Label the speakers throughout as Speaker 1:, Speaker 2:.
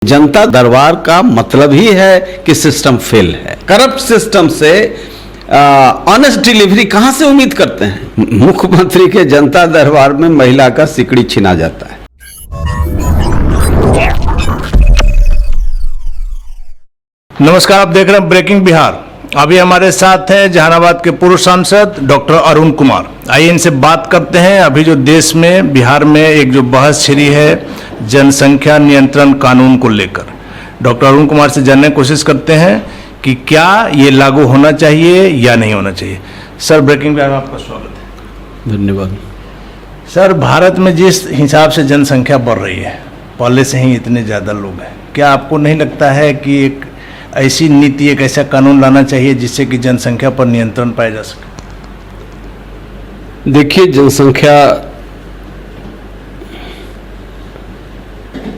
Speaker 1: जनता दरबार का मतलब ही है कि सिस्टम फेल है। करप्ट सिस्टम से ऑनेस्ट डिलीवरी कहां से उम्मीद करते हैं? मुख्यमंत्री के जनता दरबार में महिला का सिकड़ी छीना जाता है।
Speaker 2: नमस्कार, आप देख रहे हैं ब्रेकिंग बिहार। अभी हमारे साथ हैं जहानाबाद के पूर्व सांसद डॉक्टर अरुण कुमार। आइए इनसे बात करते हैं। अभी जो देश में, बिहार में एक जो बहस छिड़ी है जनसंख्या नियंत्रण कानून को लेकर, डॉक्टर अरुण कुमार से जानने की कोशिश करते हैं कि क्या ये लागू होना चाहिए या नहीं होना चाहिए। सर, ब्रेकिंग बिहार में आपका स्वागत है।
Speaker 1: धन्यवाद।
Speaker 2: सर, भारत में जिस हिसाब से जनसंख्या बढ़ रही है, पहले से ही इतने ज़्यादा लोग हैं, क्या आपको नहीं लगता है कि एक ऐसी नीति, एक ऐसा कानून लाना चाहिए जिससे कि जनसंख्या पर नियंत्रण पाया जा सके?
Speaker 1: देखिए, जनसंख्या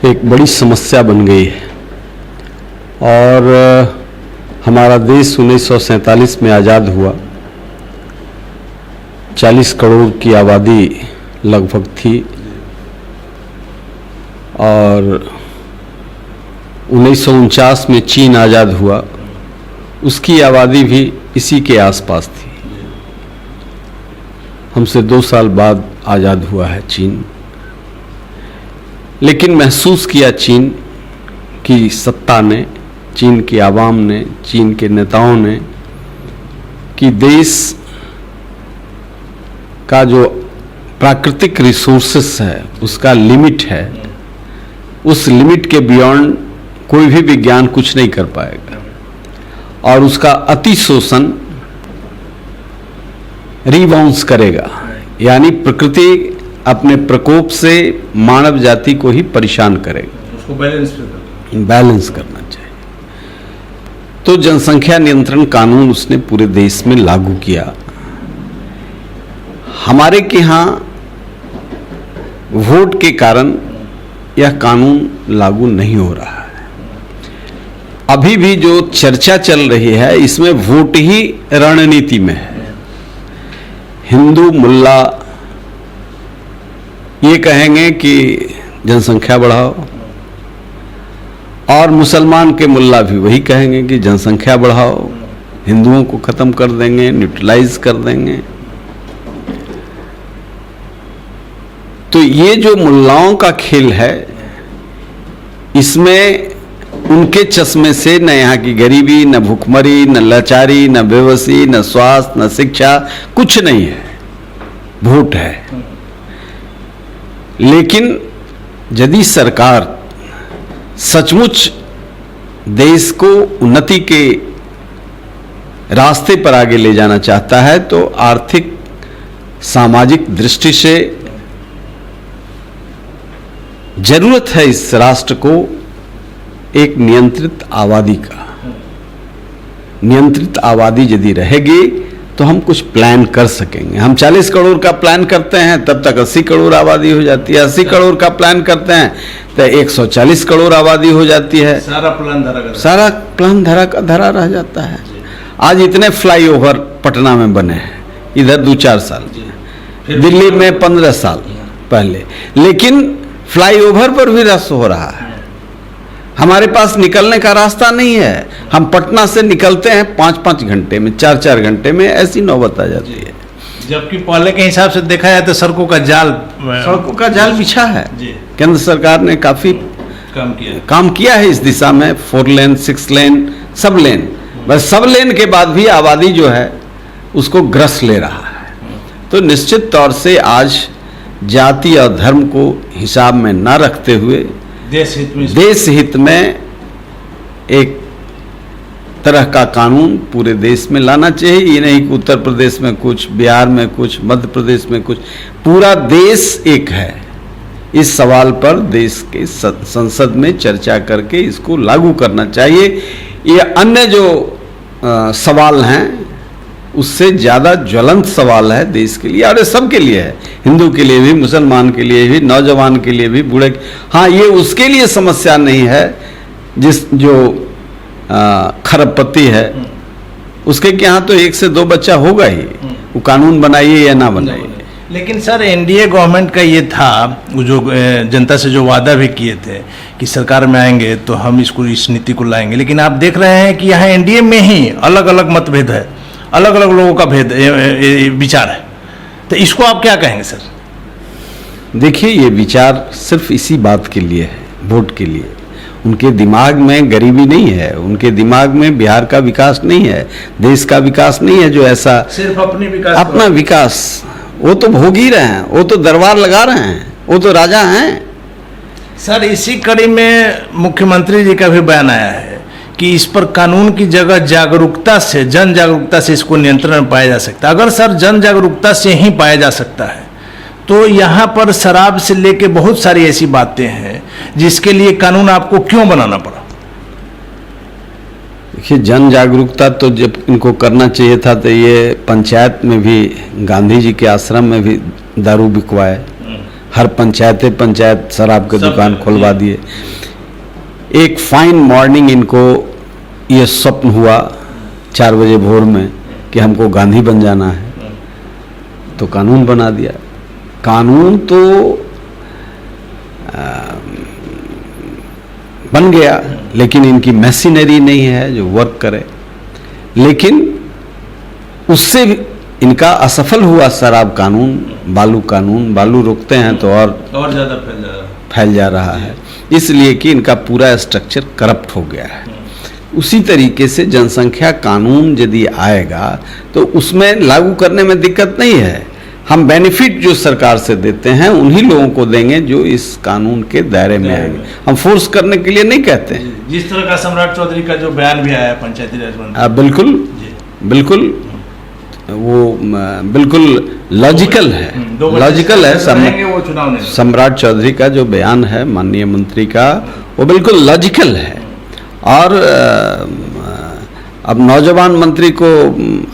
Speaker 1: एक बड़ी समस्या बन गई है और हमारा देश 1947 में आज़ाद हुआ। 40 करोड़ की आबादी लगभग थी और 1949 में चीन आज़ाद हुआ, उसकी आबादी भी इसी के आसपास थी। हमसे 2 साल बाद आज़ाद हुआ है चीन। लेकिन महसूस किया चीन की सत्ता ने, चीन की आवाम ने, चीन के नेताओं ने कि देश का जो प्राकृतिक रिसोर्सेस है उसका लिमिट है, उस लिमिट के बियॉन्ड कोई भी विज्ञान कुछ नहीं कर पाएगा और उसका अति शोषण रिबाउंस करेगा। यानी प्रकृति अपने प्रकोप से मानव जाति को ही परेशान करेगा।
Speaker 2: उसको
Speaker 1: बैलेंस करना चाहिए। तो जनसंख्या नियंत्रण कानून उसने पूरे देश में लागू किया। हमारे के यहाँ वोट के कारण यह कानून लागू नहीं हो रहा है। अभी भी जो चर्चा चल रही है इसमें वोट ही रणनीति में है। हिंदू मुल्ला ये कहेंगे कि जनसंख्या बढ़ाओ और मुसलमान के मुल्ला भी वही कहेंगे कि जनसंख्या बढ़ाओ, हिंदुओं को खत्म कर देंगे, न्यूट्रलाइज कर देंगे। तो ये जो मुल्लाओं का खेल है, इसमें उनके चश्मे से न यहाँ की गरीबी, न भूखमरी, न लाचारी, न बेबसी, न स्वास्थ्य, न शिक्षा, कुछ नहीं है। वोट है। लेकिन यदि सरकार सचमुच देश को उन्नति के रास्ते पर आगे ले जाना चाहता है तो आर्थिक, सामाजिक दृष्टि से जरूरत है इस राष्ट्र को एक नियंत्रित आबादी का। नियंत्रित आबादी यदि रहेगी तो हम कुछ प्लान कर सकेंगे। हम 40 करोड़ का प्लान करते हैं तब तक 80 करोड़ आबादी हो जाती है। 80 करोड़ का प्लान करते हैं तो 140 करोड़ आबादी हो जाती है। सारा प्लान धरा का धरा रह जाता है। आज इतने फ्लाईओवर पटना में बने हैं, इधर 2-4 साल, दिल्ली में 15 साल पहले, लेकिन फ्लाईओवर पर भी रस हो रहा है। हमारे पास निकलने का रास्ता नहीं है। हम पटना से निकलते हैं 5-5 घंटे में, 4-4 घंटे में, ऐसी नौबत आ जाती है।
Speaker 2: जबकि पहले के हिसाब से देखा जाए तो सड़कों का जाल बिछा है।
Speaker 1: केंद्र सरकार ने काफी काम किया है इस दिशा में। 4 लेन, 6 लेन, सब लेन, बस सब लेन के बाद भी आबादी जो है उसको ग्रस ले रहा है। तो निश्चित तौर से आज जाति और धर्म को हिसाब में न रखते हुए देश हित में एक तरह का कानून पूरे देश में लाना चाहिए। ये नहीं कि उत्तर प्रदेश में कुछ, बिहार में कुछ, मध्य प्रदेश में कुछ, पूरा देश एक है। इस सवाल पर देश के संसद में चर्चा करके इसको लागू करना चाहिए। ये अन्य जो सवाल हैं उससे ज़्यादा ज्वलंत सवाल है देश के लिए, और सबके लिए है, हिंदू के लिए भी, मुसलमान के लिए भी, नौजवान के लिए भी, बूढ़े। हाँ, ये उसके लिए समस्या नहीं है जो खरबपति है, उसके यहाँ तो 1 से 2 बच्चा होगा ही, वो कानून बनाइए या ना बनाइए।
Speaker 2: लेकिन सर एनडीए गवर्नमेंट का ये था, वो जो जनता से जो वादा भी किए थे कि सरकार में आएंगे तो हम इस नीति को लाएंगे, लेकिन आप देख रहे हैं कि यहाँ एनडीए में ही अलग अलग मतभेद है, अलग अलग लोगों का विचार है। तो इसको आप क्या कहेंगे सर?
Speaker 1: देखिए, ये विचार सिर्फ इसी बात के लिए है, वोट के लिए। उनके दिमाग में गरीबी नहीं है, उनके दिमाग में बिहार का विकास नहीं है, देश का विकास नहीं है, जो ऐसा
Speaker 2: सिर्फ अपना
Speaker 1: विकास वो तो भोग ही रहे हैं, वो तो दरबार लगा रहे हैं, वो तो राजा हैं।
Speaker 2: सर इसी कड़ी में मुख्यमंत्री जी का भी बयान आया है कि इस पर कानून की जगह जागरूकता से, जन जागरूकता से इसको नियंत्रण में पाया जा सकता है। अगर सर जन जागरूकता से ही पाया जा सकता है तो यहाँ पर शराब से लेके बहुत सारी ऐसी बातें हैं जिसके लिए कानून आपको क्यों बनाना पड़ा?
Speaker 1: देखिए, जन जागरूकता तो जब इनको करना चाहिए था तो ये पंचायत में भी, गांधी जी के आश्रम में भी दारू बिकवाए, हर पंचायत शराब की दुकान खुलवा दिए। एक फाइन मॉर्निंग इनको ये स्वप्न हुआ 4 बजे भोर में कि हमको गांधी बन जाना है, तो कानून बना दिया। कानून तो बन गया, लेकिन इनकी मशीनरी नहीं है जो वर्क करे। लेकिन उससे इनका असफल हुआ शराब कानून, बालू कानून। बालू रोकते हैं तो और
Speaker 2: ज़्यादा
Speaker 1: फैल जा रहा है, इसलिए कि इनका पूरा स्ट्रक्चर करप्ट हो गया है। उसी तरीके से जनसंख्या कानून यदि आएगा तो उसमें लागू करने में दिक्कत नहीं है। हम बेनिफिट जो सरकार से देते हैं उन्हीं लोगों को देंगे जो इस कानून के दायरे में आएंगे। हम फोर्स करने के लिए नहीं कहते हैं।
Speaker 2: जिस तरह का सम्राट चौधरी का जो बयान भी आया पंचायती राज मंत्री,
Speaker 1: बिल्कुल बिल्कुल वो बिल्कुल लॉजिकल है, लॉजिकल है। सम्राट चौधरी का जो बयान है माननीय मंत्री का, वो बिल्कुल लॉजिकल है। और अब नौजवान मंत्री को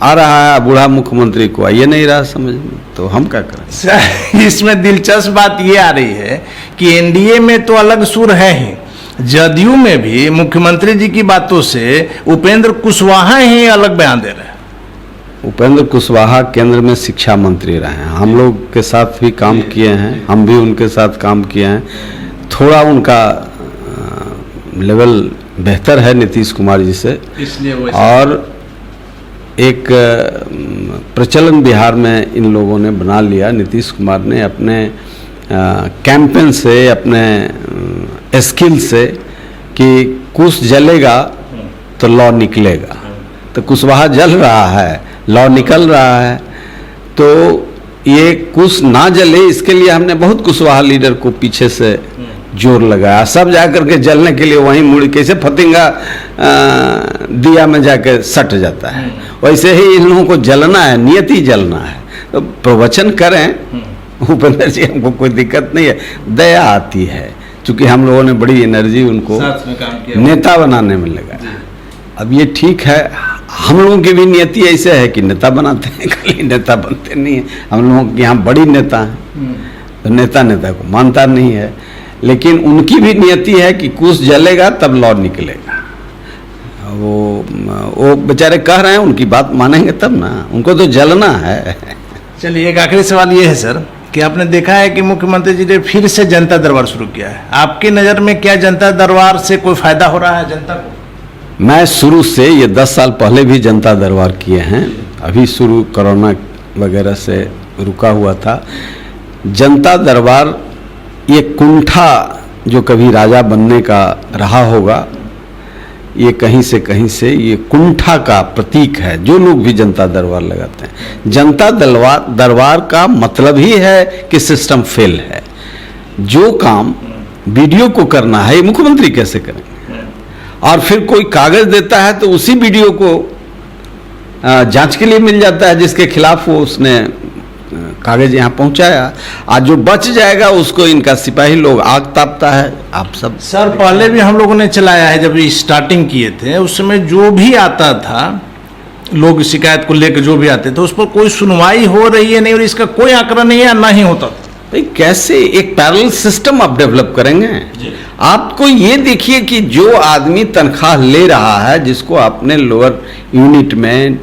Speaker 1: आ रहा है, बूढ़ा मुख्यमंत्री को आइए नहीं रहा समझ में, तो हम क्या करें?
Speaker 2: इसमें दिलचस्प बात ये आ रही है कि एनडीए में तो अलग सुर है ही, जदयू में भी मुख्यमंत्री जी की बातों से उपेंद्र कुशवाहा ही अलग बयान दे रहे हैं।
Speaker 1: उपेंद्र कुशवाहा केंद्र में शिक्षा मंत्री रहे हैं, हम लोग के साथ भी काम किए हैं, हम भी उनके साथ काम किए हैं। थोड़ा उनका लेवल बेहतर है नीतीश कुमार जी से,
Speaker 2: इसलिए
Speaker 1: और एक प्रचलन बिहार में इन लोगों ने बना लिया। नीतीश कुमार ने अपने कैंपेन से, अपने स्किल से कि कुछ जलेगा तो लॉ निकलेगा, तो कुशवाहा जल रहा है, लॉ निकल रहा है। तो ये कुछ ना जले, इसके लिए हमने बहुत कुशवाहा लीडर को पीछे से जोर लगाया, सब जाकर के जलने के लिए वहीं मुड़, कैसे फतिंगा दिया में जाकर सट जाता है, वैसे ही इन लोगों को जलना है, नियति जलना है। तो प्रवचन करें उपेंद्र जी, हमको कोई दिक्कत नहीं है, दया आती है, क्योंकि हम लोगों ने बड़ी एनर्जी उनको नेता बनाने में लगाया। अब ये ठीक है, हम लोगों की भी नियति ऐसे है कि नेता बनाते हैं, खाली नेता बनते नहीं है। हम लोगों के यहाँ बड़ी नेता हैं, तो नेता को मानता नहीं है, लेकिन उनकी भी नियति है कि कुछ जलेगा तब लॉ निकलेगा। वो बेचारे कह रहे हैं, उनकी बात मानेंगे तब ना, उनको तो जलना है।
Speaker 2: चलिए, एक आखिरी सवाल ये है सर कि आपने देखा है कि मुख्यमंत्री जी ने फिर से जनता दरबार शुरू किया है, आपकी नज़र में क्या जनता दरबार से कोई फायदा हो रहा है जनता को?
Speaker 1: मैं शुरू से, ये 10 साल पहले भी जनता दरबार किए हैं, अभी शुरू कोरोना वगैरह से रुका हुआ था। जनता दरबार ये कुंठा जो कभी राजा बनने का रहा होगा, ये कहीं से ये कुंठा का प्रतीक है, जो लोग भी जनता दरबार लगाते हैं। जनता दरबार का मतलब ही है कि सिस्टम फेल है। जो काम वीडियो को करना है, ये मुख्यमंत्री कैसे करेंगे? और फिर कोई कागज देता है तो उसी वीडियो को जांच के लिए मिल जाता है जिसके खिलाफ वो उसने कागज यहाँ पहुँचाया। आज जो बच जाएगा उसको इनका सिपाही लोग आग तापता है। आप सब
Speaker 2: सर पहले भी हम लोगों ने चलाया है, जब स्टार्टिंग किए थे उस समय जो भी आता था, लोग शिकायत को लेकर जो भी आते थे, उस पर कोई सुनवाई हो रही है नहीं, और इसका कोई आंकड़ा नहीं है, ना ही होता था।
Speaker 1: भाई कैसे एक पैरेलल सिस्टम आप डेवलप करेंगे? आपको ये देखिए कि जो आदमी तनख्वाह ले रहा है, जिसको आपने लोअर यूनिट में,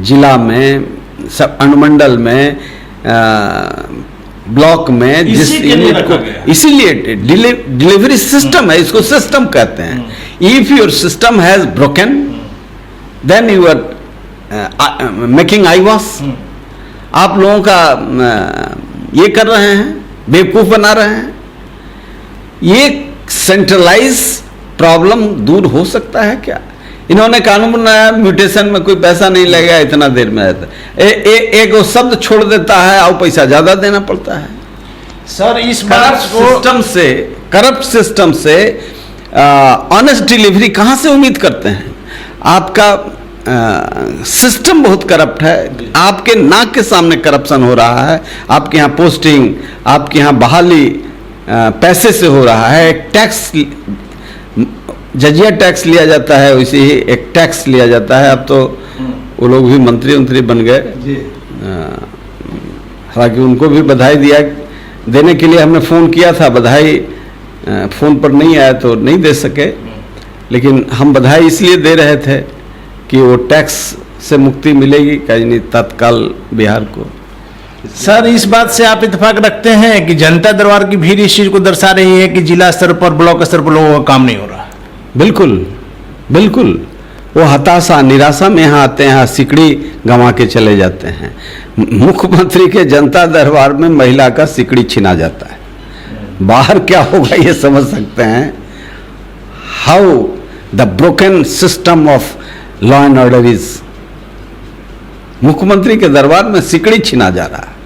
Speaker 1: जिला में, सब अनुमंडल में ब्लॉक में जिस
Speaker 2: इसी के लिए
Speaker 1: यूनिट को,
Speaker 2: रखा गया।
Speaker 1: इसीलिए डिलीवरी सिस्टम है, इसको सिस्टम कहते हैं। If your system has broken then you are making eye wash, आप लोगों का ये कर रहे हैं, बेवकूफ बना रहे हैं। ये सेंट्रलाइज प्रॉब्लम दूर हो सकता है क्या? इन्होंने कानून बनाया, म्यूटेशन में कोई पैसा नहीं लगेगा, इतना देर में रहता है। एक वो शब्द छोड़ देता है और पैसा ज्यादा देना पड़ता है।
Speaker 2: सर इस बात
Speaker 1: करप्ट सिस्टम से ऑनेस्ट डिलीवरी कहां से उम्मीद करते हैं? आपका सिस्टम बहुत करप्ट है, आपके नाक के सामने करप्शन हो रहा है। आपके यहाँ पोस्टिंग, आपके यहाँ बहाली पैसे से हो रहा है। एक टैक्स, जजिया टैक्स लिया जाता है, वैसे ही एक टैक्स लिया जाता है। अब तो वो लोग भी मंत्री बन गए। हालांकि उनको भी बधाई देने के लिए हमने फ़ोन किया था, बधाई फ़ोन पर नहीं आया तो नहीं दे सके, लेकिन हम बधाई इसलिए दे रहे थे कि वो टैक्स से मुक्ति मिलेगी कहीं नहीं तत्काल बिहार को।
Speaker 2: सर इस बात से आप इत्तेफाक रखते हैं कि जनता दरबार की भीड़ इस चीज को दर्शा रही है कि जिला स्तर पर, ब्लॉक स्तर पर लोगों का काम नहीं हो रहा?
Speaker 1: बिल्कुल बिल्कुल, वो हताशा निराशा में यहाँ आते हैं, यहाँ सिकड़ी गंवा के चले जाते हैं। मुख्यमंत्री के जनता दरबार में महिला का सिकड़ी छिना जाता है। बाहर क्या होगा ये समझ सकते हैं। How the broken system of law and order is. मुख्यमंत्री के दरबार में सिकड़ी छिना जा रहा है।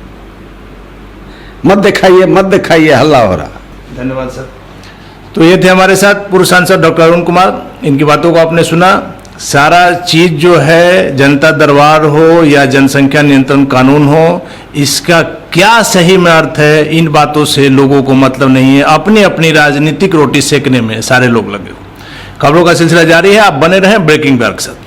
Speaker 1: मत दिखाइए, हल्ला हो रहा।
Speaker 2: धन्यवाद सर। तो ये थे हमारे साथ पूर्व सांसद डॉक्टर अरुण कुमार। इनकी बातों को आपने सुना। सारा चीज जो है, जनता दरबार हो या जनसंख्या नियंत्रण कानून हो, इसका क्या सही में अर्थ है, इन बातों से लोगों को मतलब नहीं है। अपनी अपनी राजनीतिक रोटी सेकने में सारे लोग लगे हो। खबरों का सिलसिला जारी है, आप बने रहें ब्रेकिंग बिहार के साथ।